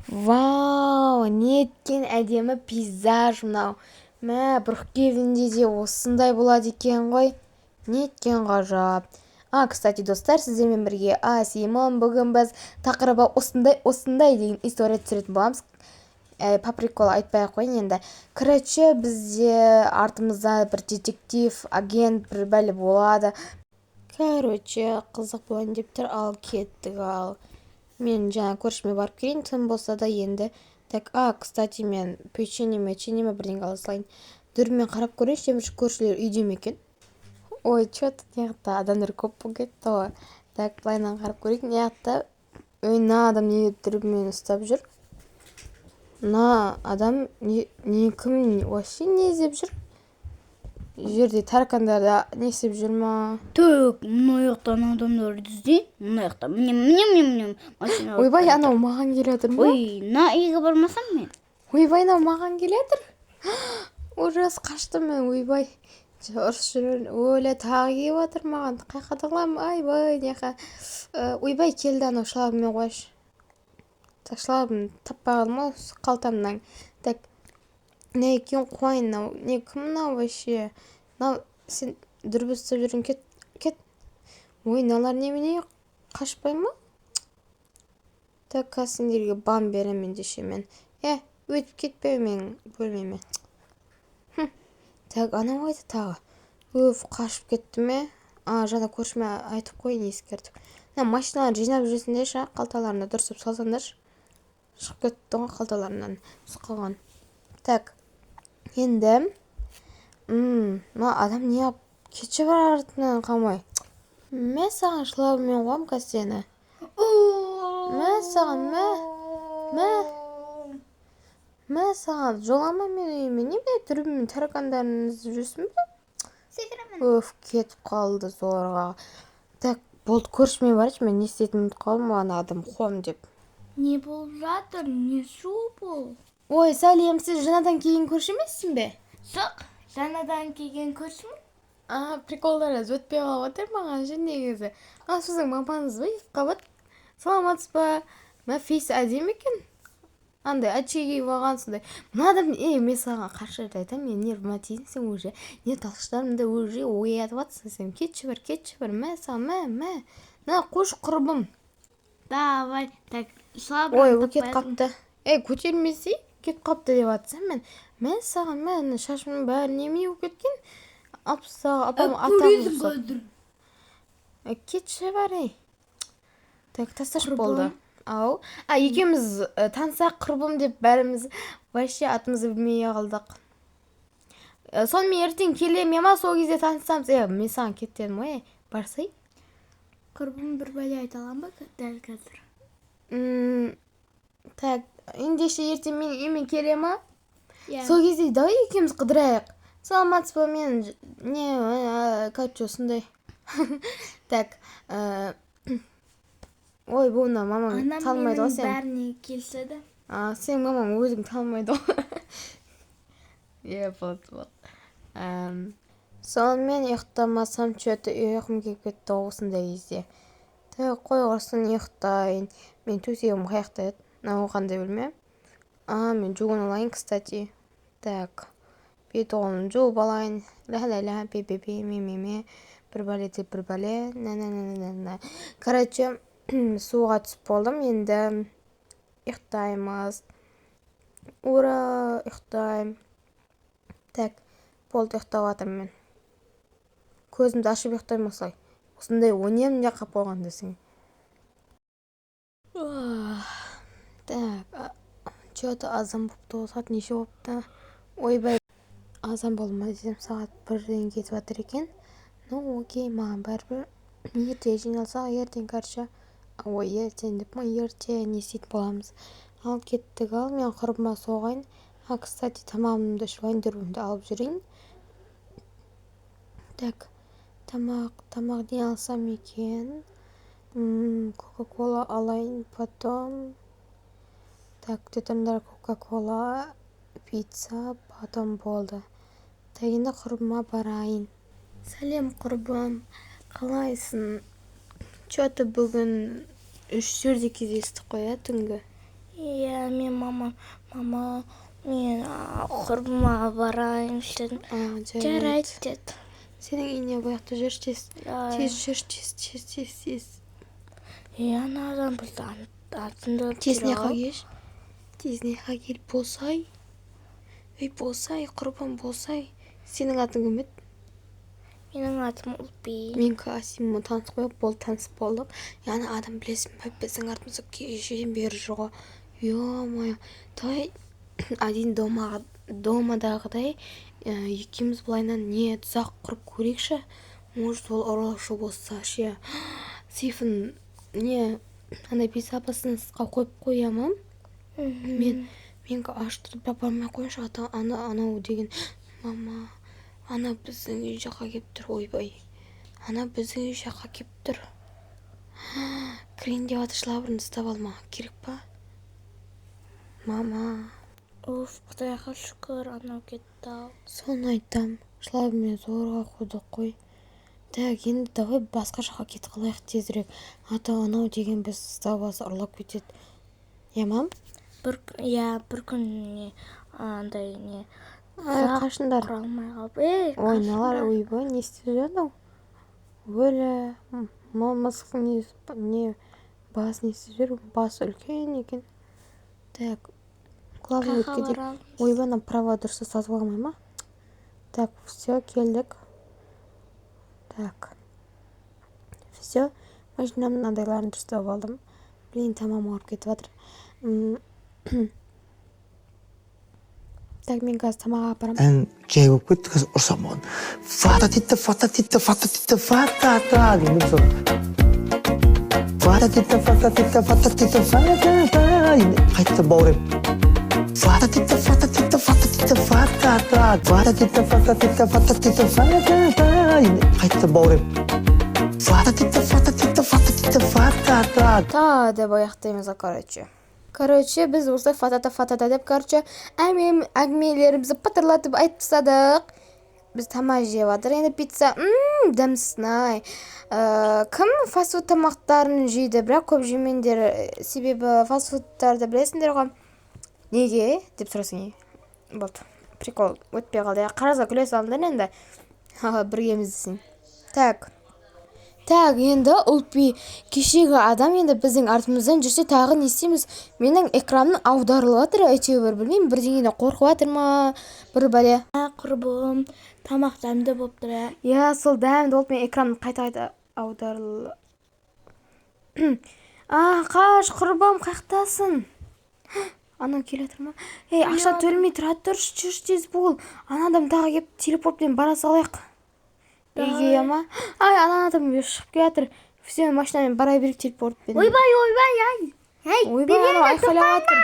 Вау, неткен әдемі пейзаж мынау. Мә, Брукгевенде де осындай болады екен ғой. Неткен ғажап. Кстати, достар, сіздермен бірге Симон, бүгін біз тақырыбы осындай деген история түсіретін боламыз. По приколу айтпай ақ қояйын енді. Короче, бізде артымызда бір детектив, агент бір бәле болады. Короче, қызық болайын деп тұр, ал кеттік ал. Мен жаңа көршіме барып келейін, тым болса да енді. Так, кстати, мен печенье бірдеңе ала салайын. Дүрмен қарап көрейінші, темірші көршілер үйде ме екен? Ой, чё-то неғытта адамдар көп болып кетті ғой. Так, былайынан қарап көрейік, неғытта. Ой, мына адам неге дүрмен ұстап жүр? Мына адам кім вообще не іздеп жүр? Жерде таракандарда не істеп жүр ма? Түк, мына жақтан адамдар іздейді, мына жақтан міне машина. Ойбай, анау маған келе жатыр ма? Ой, мына үйге бармасам мен. Ойбай, анау маған келе жатыр. Ужас, қаштым мен, ойбай. Ұрыс жүрер, өлі тағы келіп жатыр маған. Қайқады ғылам, айбай, неқа. Ойбай, келді анау шылабымен қойшы. Так, шылабын таппай қалдым ғой қалтамнан. Так, не екен қойын, не кім мынау вообще? Мынау сен дүрбі ұстап жүрген, кет. Ой, мыналар немене қашпай ма? Так, сендерге бам беремін деше мен. Өтіп кетпей мен бөлмеме. Так, анау қайда тағы? Қашып кетті ме? Жаңа көршіме айтып қойын, ескертіп. Машиналарын жинап жүрсіңдерші, қалталарына дұрысып салсаңдаршы. Шығып кетті ғой қалталарынан қалған. Так, енді мына адам не ап кетші бар артынан қалмай. Мен саған шылабымен қоям кәстені. Мен саған, мә саған жолама мен үйіме. Неме дүрбімен таракандарын іздеп жүрсің бе? Секіремін. Кетіп қалды зорға. Так, болды, көршіме барайыншы, мен не істейтінімді ұмытып қалдым, ана адам қуам деп. Не болып жатыр? Не шу бұл? Ой, сәлем, сіз жаңадан келген көрші емессің бе? Жоқ, жаңадан келген көршімін. Приколдарыңыз өтпей қалып отыр маған же негізі. Сіздің мамаңыз ба? Қабат саламатсыз ба? Мә, фейс әдемі екен. Андай очки болғансындай. Мына адам, мен саған қарсы айтамын, мен нервыма тидің сен уже. Не талшықтарымды уже оятып жатсың сен. Кетші бір, мә саған, мә. Мә, қош құрбым. Давай, так, Ой, ол кет қапты. Көтермесей, кет қапты деп жатсам мен. Мен саған, мә, шашымның бәрі неме болып кеткен? Апам атам. Кетші бар, Так, тасташы болды. Екеуміз тансақ құрбым деп бәріміз вообще атымызды білмей қалдық. Сонымен ертең келем ма, сол кезде танысамыз. Мен саған кеттедім ғой, барсай. Құрбым бір бәле айта алам ба дәл қазір? Так, ендеше ертең мен емен келем ма? Сол кезде давай екеуміз қыдырайық. Саламатсыз ба, мен кәтчі осындай. Так, ой, бұны мамаң талмайды ғой сен. Анам менің бәріне келсе де. Сен мамаң өзің талмайды ғой. Болды. Сонымен ұйықтамасам чөті ұйқым келіп кетті осындай кезде. Так, қой құрсын ұйықтайын. Мен төсегім қаяқта еді. Қандай білме. Мен жуын алайын, кстати. Так, бет оғылын жуып алайын. Ля-ля-ля, пе-пе-пе, ме-ме-ме. Бір бәле, на. Короче, суға түсіп болдым, енді ұйықтаймыз. Ура, ұйықтайым. Так, болды, ұйықтап жатырмын мен. Көзімді ашып ұйықтайым осылай. Осындай өнемін де қап қойған десің. Так, что-то азан болыпты, сағат неше болыпты? Ойбай, азан болды ма десем, сағат 1-ден кетіп жатыр екен. Окей, маған бәрібір ерте жиналсақ, ертең қарша. Ой, ертең деп ма, ертең не істейтін боламыз. Ал кеттік, мен құрбыма соғайын. Кстати, тамағымды ішіп дүрбімді алып жүрейін. Так, тамақ не алсам екен? Кока-кола алайын, потом. Так, детамдар кока-кола, пицца, потом болды. Так, енді құрбыма барайын. Сәлем құрбым, қалайсың? Что-то бүгін 3-4-де кездестік қой, түнгі. Иә, мен мама, мен құрбыма барайын дедім. Жарайды деді. Сенің үйіне бұяқта жүр тез. Тез жүр, тез. Анадан бізді атында Тезіне қағеш. Тезіне қағел болсай. Болсай, құрбым болсай. Сенің атың кім еді? Менің атым Ұлпи. Менікі Асиммен таныс қойып, бол таныс болдық. Яғни адам білесің бе, біздің артымызда кешеден бері жүр ғой. Ё-моё. Давай один домадағыдай екеуміз былайынан не тұзақ құрып көрейікші. Может, ол ұрлаушы болса ше. Сейфін не андай безопасностьқа қойып қоямын. Менікі аштырып бармай қойыншы, анау деген мама. Ана біздің үй жаққа кеп тұр, ойбай. Ана біздің үй жаққа кеп тұр. Кірейін деп аты шлабырын ұстап алма. Керек па? Мама. Уф, Құдайға шүкір, анау кетті. Соны айтам. Шлабырмен зорға қойдық қой. Так, енді давай басқа жаққа кетіп қалайық тезірек. Анау деген біз ұстап алса ұрлап кетеді. Я, мам? Бір күн не андай не Қашындар. құра алмай қалып. Ойналар, ойбай, не істеп жүреді? Өлі, мысықтың не бас не істеп жүр? Басы үлкен екен. Так, главный өткедек. Ойбай, нам права дұрысы сатып алмай ма? Так, все, келдік. Так, все, машинамның андайларын дұрыстап алдым. Блин, тамам ауырып кетіп жатыр. Так, мен қазір тамақ апарамын. Жай болып кетті, қазір ұрсам оған. Фата-титті деймін сол. Фата-титті қайтты бауырым. Фата-титті қайтты бауырым. Та деп аяқтаймыз, короче, біз осылай фатата деп, әңгімелерімізді патырлатып айтып тастадық. Біз тамақ жеп жатыр, енді пицца, дәмсіз. Кім фастфуд тамақтарын жейді, бірақ көп жемеңдер, себебі фастфудтарды білесіңдер ғой. Неге деп сұрасың. Болды, прикол өтпей қалды. Қараса күле салыңдар енді. Біргеміз десің. Так, енді Ұлпи кешегі адам енді біздің артымыздан жүрсе тағы не істейміз? Менің экранымның аударылып жатыр, әйтеуір білмеймін, бірдеңеден қорқып жатыр ма? Бір бәле. Құрбым, тамақ дәмді болып тұр. Я, сол дәмді болып мен экранымның қайта аударылып. Қаш, құрбым, қаяқтасың? Анау келе жатыр ма? Ақша төлемей тұршы, жүрші тез бол. Анадам тағы кеп телепортпен бара салайық. Үйге ама. Ана адам шығып келе жатыр. Все, машинамен бара берейік телепортпен. Ойбай. Айқайлап жатыр.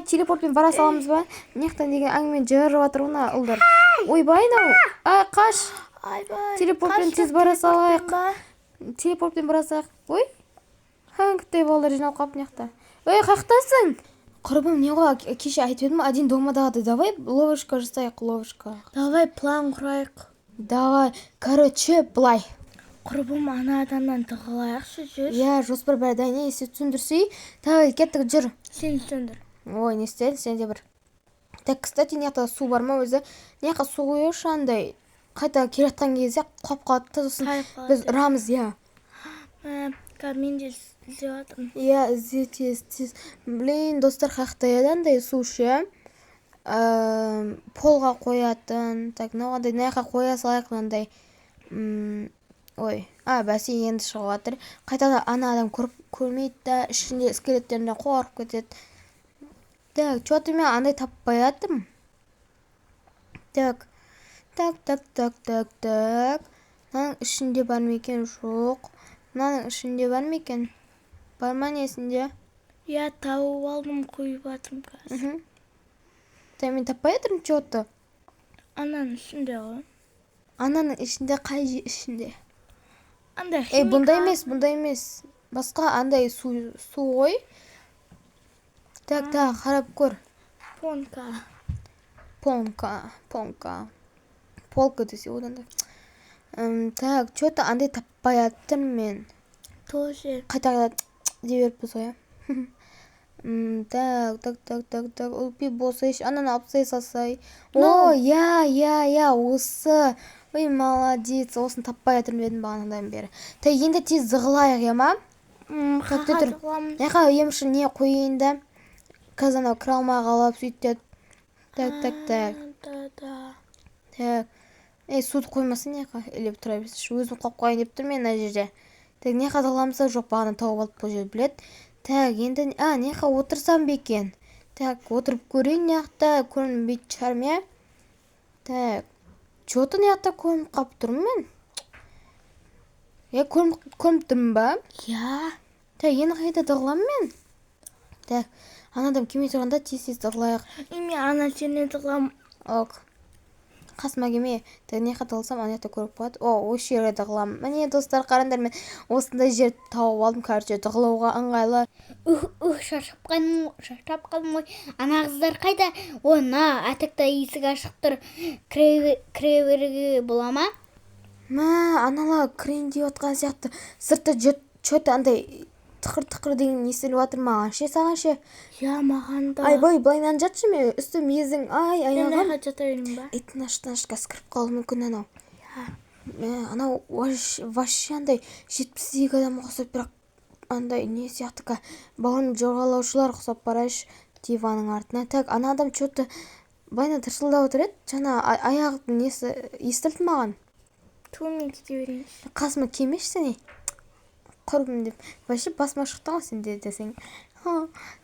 Телепортпен бара саламыз ба? Нехтан деген әңгімен жырып жатыр ona ұлдар. Ойбай, қаш. Телепортпен тез бара салайық. Телепортпен бара салайық. Ой. Күттай балдар жиналып қалып нехта. Қаяқтасың? Құрбым, не ғой, кеше айтып едім, один домадағыды. Давай ловушка жасайық, ловушка. Давай план құрайық. Давай, короче, былай. Құрбым, ана адамнан тығылайықшы жүр. Я, жоспар бәрі дайын, есі түсіндірсей. Давай, кеттік, жүр. Сен түсіндір. Ой, не істеді, сен де бір. Так, кстати, неқта су бар ма өзі? Неқа су қойыш андай. Қайта келеткен кезде қап қалды, біз ұрамыз, я. Мен де іздеп жатырмын. Я, тез. Блин, достар, қаяқта еді андай су ше. Полға қоятын. Так, мынандай неқа қоя салайық мынандай. Ой, бәсе енді шығып жатыр. Қайтада ана адам көрмейді да, ішінде скелеттеріне қорқып кетеді. Так, что-то мен андай таппай жатырмын. Так. Мынаның ішінде бар ма екен? Жоқ. Мынаның ішінде бар ма екен? Бар ма несінде? Я тауып алдым, қойып жатырмын қазір. Мен таппай жатырмын что-то. Ананың ішінде ғой. Ананың ішінде, қай ішінде? Андай Бұндай емес. Басқа андай су ғой. Так, қарап көр. Полка десе одан да. Так, что-то андай таппай жатырмын мен. Тоже. Қайта деп беріппіз ғой. Так. Үлпи болсайшы, ананы алып салсай. О, я, осы. Ой, молодец. Осын таппай жатырмын дедім бағанадан бері. Так, енді тез зығылайық, я ма? Так, тұр. Яқа емші не қойын да. Қазір анау кіре алмай қалып сөйтеді. Так. Так. Суды қоймасын яқа. Илеп тұра берсінші. Өзім қойып қойын деп тұр мен мына жерде. Так, не қадағыламызда жоқ бағана тауып алып бұл жер білет. Так, енді не отырсам бекен. Так, отырып көрейін неқта көрінбейді шығарым, я? Так, что-то неқта көрініп қап тұрмын мен. Көрініп тұрмын ба? Я. Так, енді қайда дығылам мен? Так, анадам кеме тұрғанда тез дығылайық. Мен ана сені дығылам. Ок. Қасыма кеме. Так, не қаталсам анетті көріп қояды. Осы жерге дығылам. Міне, достар, қарандар, мен осындай жер тауып алдым. Короче, дығылауға ыңғайлы. Шаршап қалдым ғой. Ана қыздар қайда? На, атықта есік ашық тұр. Кіре беруге бола ма? Анала кірейін деп отқан сияқты. Сыртта что-то андай тықыр деген естіліп жатыр маған. Саған ше? Я, маған да. Айбай, былайынан жатшы мен. Үстім езің, аяғым. Мен жата берейін ба? Тыныш кіріп қалуы мүмкін анау. Анау вообще андай 72 адам ұқсап, бірақ андай не сияқты ка бауырым жорғалаушылар ұқсап барайшы диванның артына. Так, ана адам что-то байна тырсылдап отыр еді. Жаңа аяғының несі естілді маған. Мен кете берейінші. Қасыма келмеші сен. Құрбым деп. Вообще басыма шықты ғой сен десең.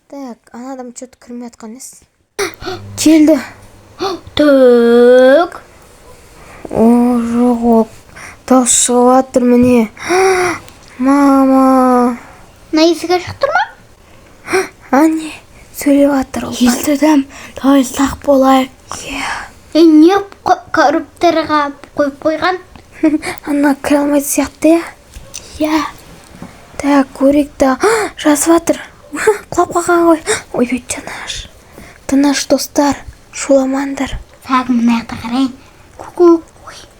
Так, ана адам что-то кірмей атқан ес. Келді. Так. Жоқ ол. Дауыс шығып жатыр міне. Мама. На есік ашық тұр ма? Ане, сөйлеп жатыр ол. Естідім. Давай сақ болайық. Не коробтарға қойып қойған? Ана кіре алмайды сияқты, Я. Так, көрейік та. Жазып жатыр. Құлап қалған ғой. Ой, тыныш достар, шуламандар. Сақ мына жақта қарайын. Ой,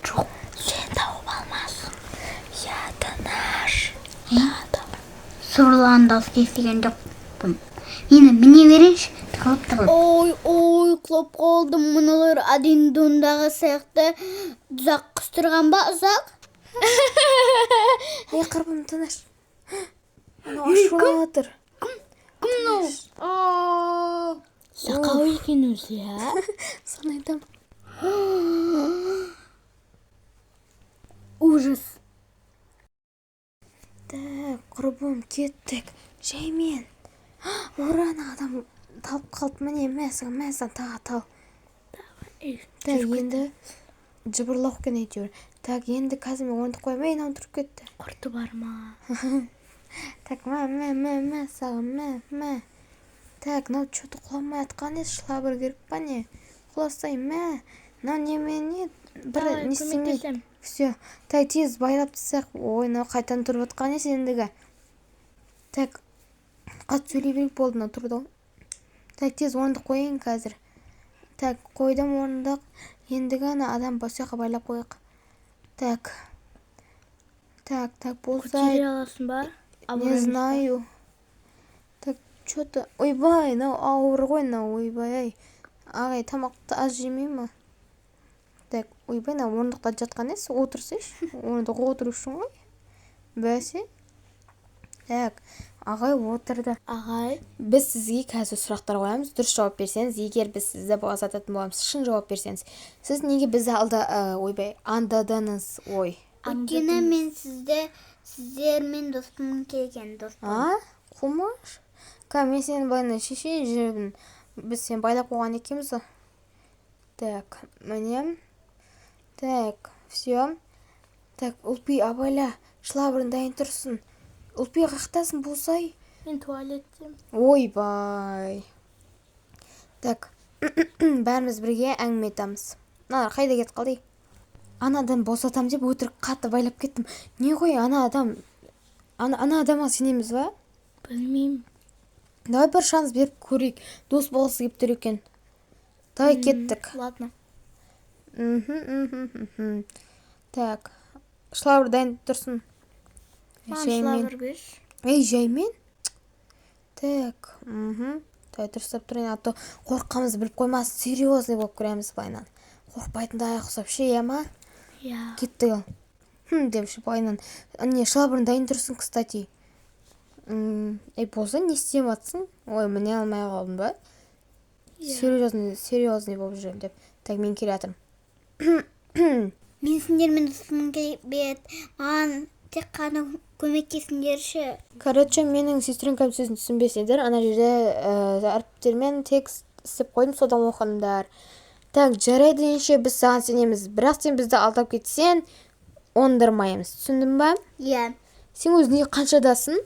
жоқ. Сен тауып алмасын. Я, тыныш. Сұрлан дауыс естіген жоқпын. Мені міне берейінші. Ой, құлап қалдым. Мұналар Аддингтондағы сияқты ұзақ құстырған ба, ұзақ? Құрбым, тыныш. Анау ашулап жатыр. Кім мынау? Сақау екен өзі, я? Соны айтам. Ужас. Так, құрбым, кеттік. Жаймен. Орана адам талып қалды. Міне, мәсіған таға тал. Так, енді жыбырлау екен әйтеуір. Так, енді қазір мен орындық қоймай, тұрып кетті. Құрты бар ма? Так, саған, Так, мынау что-то құламай атқан ес, шлабыр керек па не? Құласай, мынау немене бір не істемейді. Все. Так, тез байлап тастайық. Ой, мынау қайтадан тұрып атқан ес ендігі. Так, қат сөйлей берейік болды, мынау тұрды. Так, тез орындық қойын қазір. Так, қойдым орындық. Ендігі ана адам басыяққа байлап қойық. Так, болсай. Көтере аласың ба? Не знаю. Так, что-то... Ойбай, ауыр ғой, ойбай. Ағай, тамақты аз жемей ма? Так, ойбай, орындықта жатқан ес, отырсайшы. Орындық отыру үшін ғой. Бәсе? Так, ағай отырды. Ағай, біз сізге қазір сұрақтар қоямыз. Дұрыс жауап берсеңіз, егер біз сізді бауыздататын боламыз, шын жауап берсеңіз. Сіз неге бізді андадыңыз, ой? өйткені мен сіздермен доспын келген доспын. Қумаш? Мен сені байлай шешей жүрмін. Біз сені байлап қойған екенбіз. Так, міне. Так, все. Так, Үлпи, абайла, шлабырын дайын тұрсын. Үлпи, қақтасын болсай? Мен туалеттем. Ойбай. Так, бәріміз бірге әңгіме етамыз. Қайда кет қалды? Анадан босатам деп өтірік қатты байлап кеттім. Не ғой, ана адамға сенеміз ба? Білмеймін. Давай бір шанс беріп көрейік. Дос болғысы кеп тұр екен. Давай кеттік. Ладно. Так, шлабыр дайын тұрсын. Шлабыр беш. Жаймен? Так, дұрыстап тұрайын, а то қорқамыз біліп қоймас, серьезный болып көреміз байынан. Қорқпайтындай ұқсап ше, ма? Иә. Кетті ол. Демші байынан. Не, шалбырын дайын тұрсын, кстати. Болса, не істеп атсың? Ой, міне алмай қалдым ба? Серьезный болып жүрем деп. Так, мен келе атырмын. Мен сендермен досымын келбет. Маған тек қана көмектесіңдерші. Короче, менің сестренкам сөзін түсінбесеңдер, ана жерде әріптермен текст істеп қойдым, содан оқыңдар. Так, жарайды ендеше біз саған сенеміз. Бірақ сен бізді алдап кетсең, оңдырмаймыз. Түсіндің ба? Иә. Сен өзіңе қаншадасың?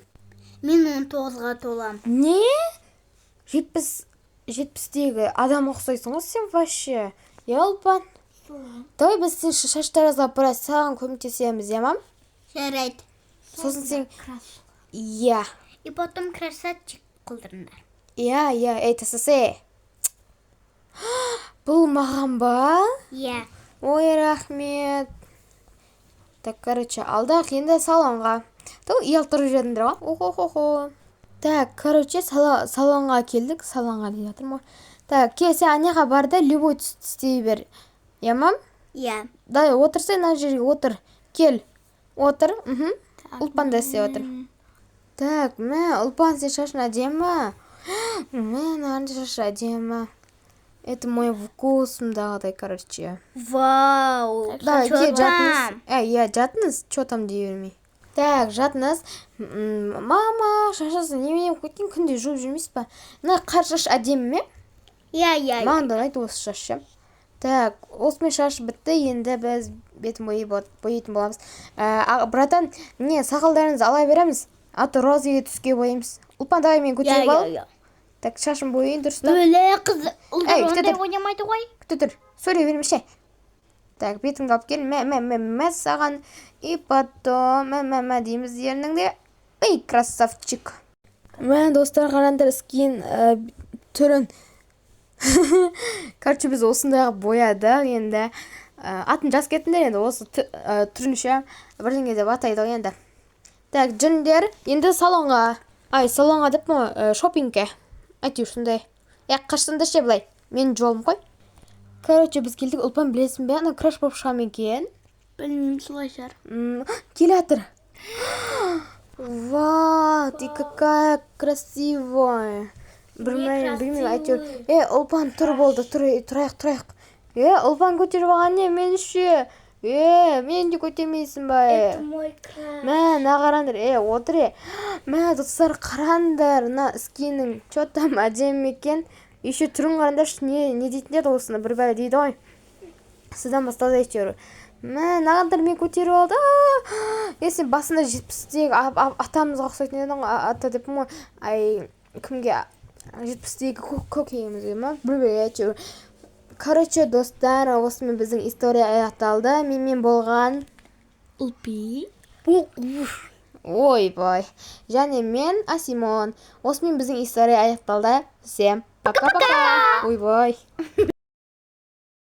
Мен 19-ға толам. Не? 70-тегі адам ұқсайсың ғой сен вообще. Я ұлпан. Давай біз сен шаштаразға апарайық, саған көмектесеміз, я мам? Жарайды. Сосын сен... Иә. И потом красавчик қылдырыңдар. Иә, айтасыз. Бұл маған ба? Иә. Ой, рахмет. Так, короче, алдақ енді салонға. Тау, ұялып тұрып жүрдіңдер ма? Охо. Так, короче, салонға келдік. Салонға дейін жатырмын. Так, сен аняға бар да, любой түсті істей бер. Я, мам? Иә. Дай, отырсай, на жерге отыр. Кел. Отыр. Ұлпан да істей отыр. Так, Ұлпан, сен шашын әдемі. Маған шашы әдемі. Это мой вкусымдағыдай, короче. Вау. Давай, кел, жатыңыз. Жатыңыз, чё там дей бермей. Так, жатыңыз. Мама, шашасы немене көткен күнде жуып жүрмейсіз ба? Мына қар шаш әдемі ме? Иә. Маған да ұнайды осы шашы. Так, осымен шаш бітті, енді біз бетін боятын боламыз. Братан, не, сақалдарыңызды ала береміз, а то розыге түске боямыз. Ұлпан, давай мен көтеріп ал. Так, шашын бояйын дұрыстап. Өлі қыз, ұлдар ондай ойнамайды ғой. Күті тұр, сөйлей бермеше. Так, бетіңді алып кел, мә саған. И потом, мә дейміз ерніңде. Эй, красавчик. Достар, қараңдар скин түрін. Короче, біз осындайға боядық, енді атын жас кеттіңдер, енді осы түрінше бірдеңе деп атайды енді. Так, жүріңдер, енді салонға деп ма, шоппингке. Әйтеуір сондай. Қашсында ше былай, менің жолым қой. Короче, біз келдік, Ұлпан білесің бе, ана краш болып шығам екен. Білмеймін, солай жар. Келе атыр. Вау, ты какая красивая. Білмеймін, әйтеуір. Ұлпан, тұр болды, тұрайық. Ұлпан көтеріп алған не, мен ше. Мен де көтермейсің ба? Это мой краш. Қарандар, отыр. Достар, қарандар, скинің, чё там әдемі екен. Еще түрін қарандаршы, не дейтіндер осыны, бір бәрі дейді ғой. Сізден басталды әйтеуір. Қарандар, мен көтеріп алды. Сен басында 70-тегі атамызға ұқсайтын едің, ата деп ма? Кімге? 70-тегі көкейімізге ма? Бір бәрі әйтеуір. Короче, достар, осымен біздің история аяқталды. Мен болған Ұлпи. Ойбай. Және мен Асимон. Осымен біздің история аяқталды. Всем пока-пока. Ойбай.